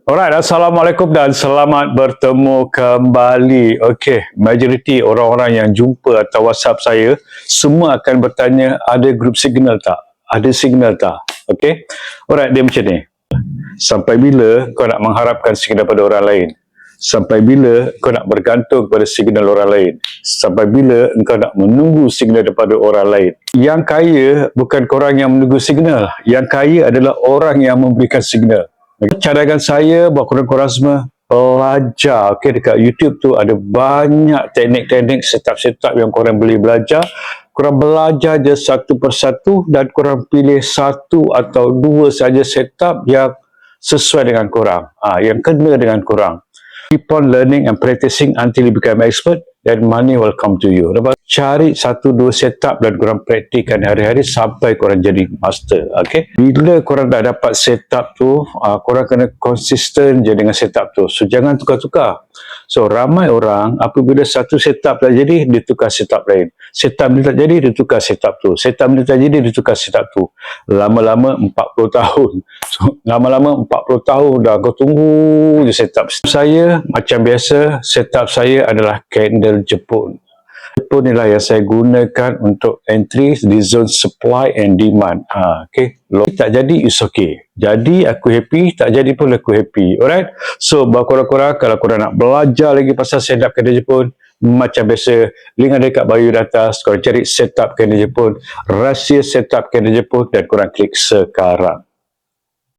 Alright, Assalamualaikum dan selamat bertemu kembali. Okey, majoriti orang-orang yang jumpa atau WhatsApp saya semua akan bertanya, ada group signal tak? Ada signal tak? Okey. Alright, dia macam ni. Sampai bila kau nak mengharapkan signal pada orang lain? Sampai bila kau nak bergantung pada signal orang lain? Sampai bila engkau nak menunggu signal daripada orang lain? Yang kaya bukan korang yang menunggu signal. Yang kaya adalah orang yang memberikan signal. Cadangan saya buat korang-korang semua belajar. Okay, dekat YouTube tu ada banyak teknik-teknik setup-setup yang korang boleh belajar. Korang belajar je satu persatu dan korang pilih satu atau dua saja setup yang sesuai dengan korang, yang kena dengan korang. Keep on learning and practicing until you become expert, then money will come to you. Lepas cari satu dua setup dan korang praktikkan hari-hari sampai korang jadi master. Okay? Bila korang dah dapat setup tu, korang kena konsisten je dengan setup tu. So jangan tukar-tukar. So ramai orang apabila satu setup tak jadi, dia tukar setup lain. Setup ni tak jadi, dia tukar setup tu. Setup ni tak jadi, dia tukar setup tu. Lama-lama 40 tahun. So lama-lama 40 tahun dah kau tunggu je setup. Saya macam biasa, setup saya adalah candle Jepun. Jepun inilah yang saya gunakan untuk entry di zone supply and demand. Okay. Tak jadi, it's okay. Jadi aku happy, tak jadi pun aku happy. Alright. So buat korang-korang, kalau korang nak belajar lagi pasal setup candle Jepun, macam biasa, link ada kat bio di atas. Korang cari setup candle Jepun, rahsia setup candle Jepun dan korang klik sekarang.